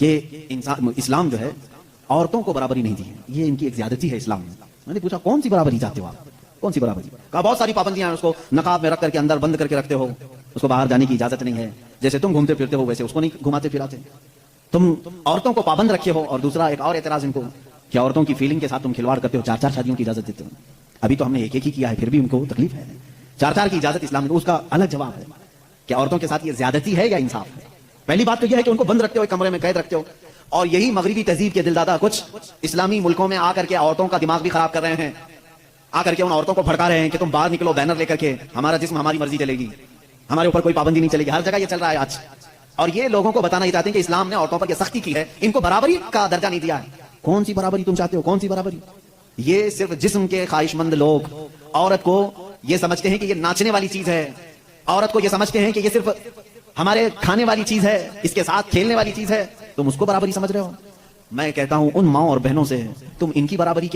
کہ اسلام جو ہے عورتوں کو برابری نہیں دی ہے، یہ ان کی ایک زیادتی ہے اسلام میں. میں نے پوچھا کون سی برابری چاہتے ہو آپ، کون سی برابری؟ کہا بہت ساری پابندیاں ہیں، اس کو نقاب میں رکھ کر کے اندر بند کر کے رکھتے ہو، اس کو باہر جانے کی اجازت نہیں ہے، جیسے تم گھومتے پھرتے ہو ویسے اس کو نہیں گھماتے پھراتے، تم عورتوں کو پابند رکھے ہو. اور دوسرا ایک اور اعتراض ان کو کہ عورتوں کی فیلنگ کے ساتھ تم کھلواڑ کرتے ہو، 4 شادیوں کی اجازت دیتے ہو. ابھی تو ہم نے ایک ہی کیا ہے پھر بھی ان کو تکلیف ہے. 4 کی اجازت اسلام نے، اس کا الگ جواب ہے کہ عورتوں کے ساتھ یہ زیادتی ہے یا انصاف ہے. پہلی بات تو یہ ہے کہ ان کو بند رکھتے ہو، ایک کمرے میں قید رکھتے ہو. اور یہی مغربی تہذیب کے دلدادہ کچھ اسلامی ملکوں میں آ کر کے عورتوں کا دماغ بھی خراب کر رہے ہیں، آ کر کے ان عورتوں کو بھڑکا رہے ہیں کہ تم باہر نکلو بینر لے کر کے، ہمارا جسم ہماری مرضی چلے گی، ہمارے اوپر کوئی پابندی نہیں چلے گی. ہر جگہ یہ چل رہا ہے آج. اور یہ لوگوں کو بتانا ہی چاہتے ہیں کہ اسلام نے عورتوں پر یہ سختی کی ہے، ان کو برابری کا درجہ نہیں دیا ہے. کون سی برابری تم چاہتے ہو، کون سی برابری؟ یہ صرف جسم کے خواہش مند لوگ عورت کو یہ سمجھتے ہیں کہ یہ ناچنے والی چیز ہے، عورت کو یہ سمجھتے ہیں کہ یہ صرف ہمارے کھانے والی چیز ہے، اس کے ساتھ کھیلنے والی چیز ہے. تم اس کو برابری سمجھ رہے ہو. میں کہتا ہوں ان ماں اور بہنوں سے، تم ان کی برابری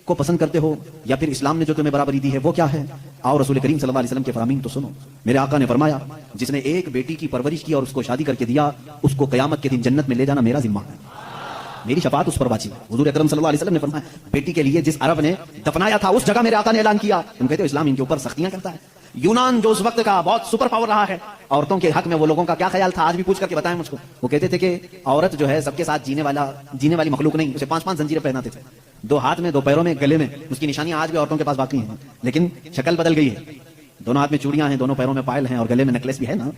کو پسند کرتے ہو یا پھر اسلام نے جو تمہیں برابری دی ہے وہ کیا ہے؟ اور رسول کریم صلی اللہ علیہ وسلم کے فرامین تو سنو. میرے آقا نے فرمایا جس نے ایک بیٹی کی پرورش کی اور اس کو شادی کر کے دیا، اس کو قیامت کے دن جنت میں لے جانا میرا ذمہ ہے، میری شفاعت اس پر واجب ہے. حضور اکرم صلی اللہ علیہ وسلم نے فرمایا بیٹی کے لیے جس عرب نے دفنایا تھا اس جگہ میرے آقا نے اعلان کیا. تم کہتے ہو اسلام ان کے اوپر سختیاں کرتا ہے. یونان جو اس وقت کا بہت سپر پاور رہا ہے، عورتوں کے حق میں وہ لوگوں کا کیا خیال تھا آج بھی پوچھ کر کے بتائیں مجھ کو. وہ کہتے تھے کہ عورت جو ہے سب کے ساتھ جینے والی مخلوق نہیں، اسے 5 زنجیریں پہناتے تھے، 2 ہاتھ میں 2 پیروں میں گلے میں. اس کی نشانیاں آج بھی عورتوں کے پاس باقی ہیں، لیکن شکل بدل گئی ہے. دونوں ہاتھ میں چوڑیاں ہیں، دونوں پیروں میں پائل ہیں اور گلے میں نیکلیس بھی ہے نا.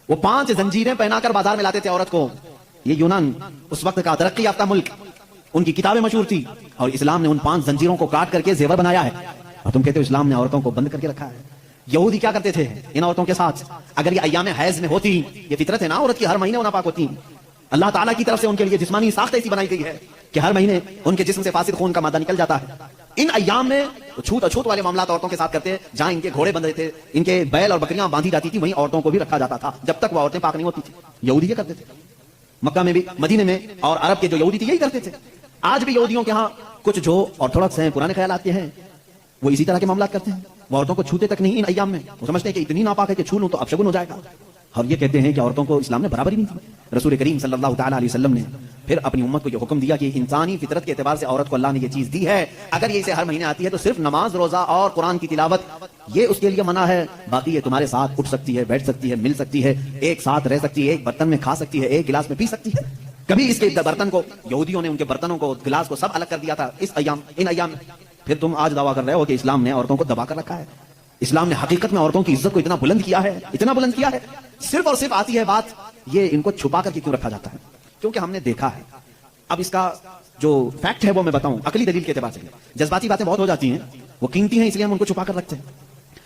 وہ 5 زنجیریں پہنا کر بازار میں لاتے تھے عورت کو. یہ یونان اس وقت کا ترقی یافتہ ملک، ان کی کتابیں مشہور تھی اور اسلام نے ان 5 زنجیروں کو کاٹ کر کے زیور بنایا ہے. اور تم کہتے ہو اسلام نے عورتوں کو بند کر کے رکھا ہے. یہودی کیا کرتے تھے ان عورتوں کے ساتھ؟ اگر یہ ایام حیض میں ہوتی، یہ فطرت ہے نا عورت کی، ہر مہینے وہ ناپاک ہوتی. اللہ تعالیٰ کی طرف سے ان کے لیے جسمانی ساخت ایسی بنائی گئی ہے کہ ہر مہینے ان کے جسم سے فاسد خون کا مادہ نکل جاتا ہے. ان ایام میں چھوت اچھوت والے معاملات عورتوں کے ساتھ کرتے، جہاں ان کے گھوڑے بندھے تھے، ان کے بیل اور بکریاں باندھی جاتی تھی، وہیں عورتوں کو بھی رکھا جاتا تھا جب تک وہ عورتیں پاک نہیں ہوتی تھی. یہودی یہ کرتے تھے. مکہ میں بھی، مدینے میں اور عرب کے جو یہودی تھے یہی کرتے تھے. آج بھی یہودیوں کے ہاں کچھ جو آرتھوڈاکس ہیں، پرانے خیالات کے ہیں، وہ اسی طرح کے معاملات کرتے ہیں. وہ عورتوں کو چھوتے تک نہیں ان ایام میں. وہ سمجھتے ہیں کہ اتنی ناپاک ہے کہ چھو لوں تو اپشگن ہو جائے گا. اور یہ کہتے ہیں کہ عورتوں کو اسلام نے برابری نہیں دی. رسول کریم صلی اللہ تعالیٰ علیہ وسلم نے پھر اپنی امت کو یہ حکم دیا کہ انسانی فطرت کے اعتبار سے عورت کو اللہ نے یہ چیز دی ہے، اگر یہ اسے ہر مہینے آتی ہے تو صرف نماز، روزہ اور قرآن کی تلاوت یہ اس کے لیے منع ہے. باقی یہ تمہارے ساتھ اٹھ سکتی ہے، بیٹھ سکتی ہے، مل سکتی ہے، ایک ساتھ رہ سکتی ہے، ایک برتن میں کھا سکتی ہے، ایک گلاس میں پی سکتی ہے. کبھی اس کے برتن کو یہودیوں نے ان کے برتنوں کو، گلاس کو سب الگ کر دیا تھا ان ایام میں. پھر تم آج دعویٰ کر رہے ہو کہ اسلام نے عورتوں کو دبا کر رکھا ہے. اسلام نے حقیقت میں عورتوں کی عزت کو اتنا بلند کیا ہے، اتنا بلند کیا ہے. صرف اور صرف آتی ہے بات یہ ان کو چھپا کر کے کیوں رکھا جاتا ہے؟ کیونکہ ہم نے دیکھا ہے. اب اس کا جو فیکٹ ہے وہ میں بتاؤں عقلی دلیل کے اعتبار سے. جذباتی باتیں بہت ہو جاتی ہیں، وہ قیمتی ہیں اس لیے ہم ان کو چھپا کر رکھتے ہیں.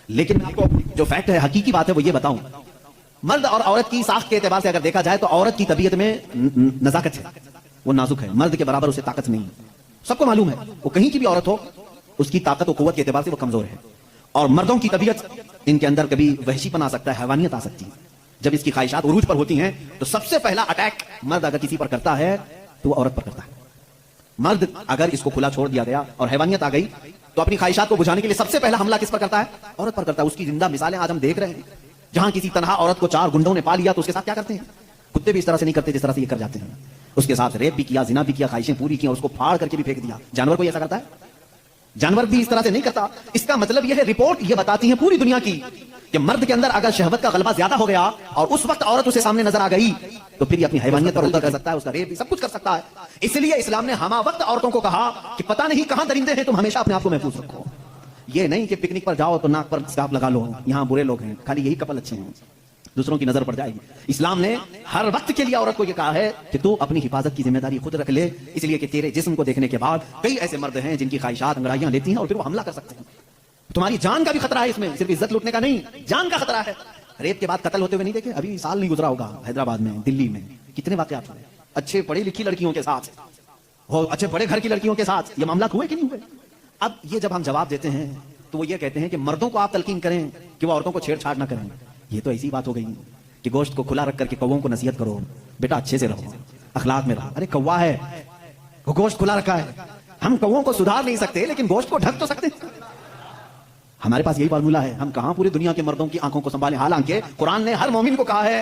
لیکن میں آپ کو جو فیکٹ ہے، حقیقی بات ہے، وہ یہ بتاؤں. مرد اور عورت کی ساخت کے اعتبار سے اگر دیکھا جائے تو عورت کی طبیعت میں نزاکت ہے، وہ نازک ہے. مرد کے برابر اسے طاقت نہیں ہے. سب کو معلوم ہے وہ کہیں کی بھی عورت ہو، اس کی طاقت و قوت کے اعتبار سے وہ کمزور ہے. اور مردوں کی طبیعت، ان کے اندر کبھی وحشی پن آ سکتا ہے، حیوانیت آ سکتی ہے. جب اس کی خواہشات عروج پر ہوتی ہیں تو سب سے پہلا اٹیک مرد اگر کسی پر کرتا ہے تو وہ عورت پر کرتا ہے. مرد اگر اس کو کھلا چھوڑ دیا گیا اور حیوانیت آ گئی تو اپنی خواہشات کو بجھانے کے لیے سب سے پہلا حملہ کس پر کرتا ہے؟ عورت پر کرتا ہے. اس کی زندہ مثالیں آج ہم دیکھ رہے ہیں. جہاں کسی تنہا عورت کو 4 گنڈوں نے پا لیا تو اس کے ساتھ کیا کرتے ہیں؟ کتے بھی اس طرح سے نہیں کرتے جس طرح سے یہ کر جاتے ہیں. اس کے ساتھ ریپ بھی کیا، زنا بھی کیا، خواہشیں پوری کی اور اس کو پھاڑ کر کے بھی پھینک دیا. جانور کو ایسا کرتا ہے؟ جانور بھی اس طرح سے نہیں کرتا. اس کا مطلب یہ ہے، رپورٹ یہ بتاتی ہے پوری دنیا کی کہ مرد کے اندر اگر شہوت کا غلبہ زیادہ ہو گیا اور اس وقت عورت اسے سامنے نظر آ گئی تو پھر یہ اپنی حیوانیت پر الٹا کر سکتا ہے، اس کا ریپ بھی سب کچھ کر سکتا ہے. اس لیے اسلام نے ہمہ وقت عورتوں کو کہا کہ پتہ نہیں کہاں درندے ہیں، تم ہمیشہ اپنے آپ کو محفوظ رکھو. یہ نہیں کہ پکنک پر جاؤ تو ناک پر اسکارف لگا لو، یہاں برے لوگ ہیں، خالی یہی کپل اچھے ہیں، دوسروں کی نظر پڑ جائے گی. اسلام نے ہر وقت کے لیے عورت کو یہ کہا ہے کہ تو اپنی حفاظت کی ذمہ داری خود رکھ لے، اس لیے کہ تیرے جسم کو دیکھنے کے بعد کئی ایسے مرد ہیں جن کی خواہشات انگڑائیاں لیتی ہیں اور پھر وہ حملہ کر سکتے ہیں. تمہاری جان کا بھی خطرہ ہے اس میں، صرف عزت لوٹنے کا نہیں، جان کا خطرہ ہے. ریپ کے بعد قتل ہوتے ہوئے نہیں دیکھے؟ ابھی سال نہیں گزرا ہوگا حیدرآباد میں، دلی میں کتنے واقعات ہوئے اچھے پڑھی لکھی لڑکیوں کے ساتھ، اچھے بڑے گھر کی لڑکیوں کے ساتھ. یہ معاملات ہوئے کہ نہیں ہوئے؟ اب یہ جب ہم جواب دیتے ہیں تو وہ یہ کہتے ہیں کہ مردوں کو آپ تلقین کریں کہ وہ عورتوں کو چھیڑ چھاڑ نہ کریں. یہ تو ایسی بات ہو گئی کہ گوشت کو کھلا رکھ کر کے کووں کو نصیحت کرو، بیٹا اچھے سے رہو، اخلاق میں رہو. ارے کوا ہے، وہ گوشت کھلا رکھا ہے. ہم کووں کو سدھار نہیں سکتے لیکن گوشت کو ڈھک تو سکتے ہیں. ہمارے پاس یہی فارمولا ہے. ہم کہاں پوری دنیا کے مردوں کی آنکھوں کو سنبھالیں؟ حالانکہ قرآن نے ہر مومن کو کہا ہے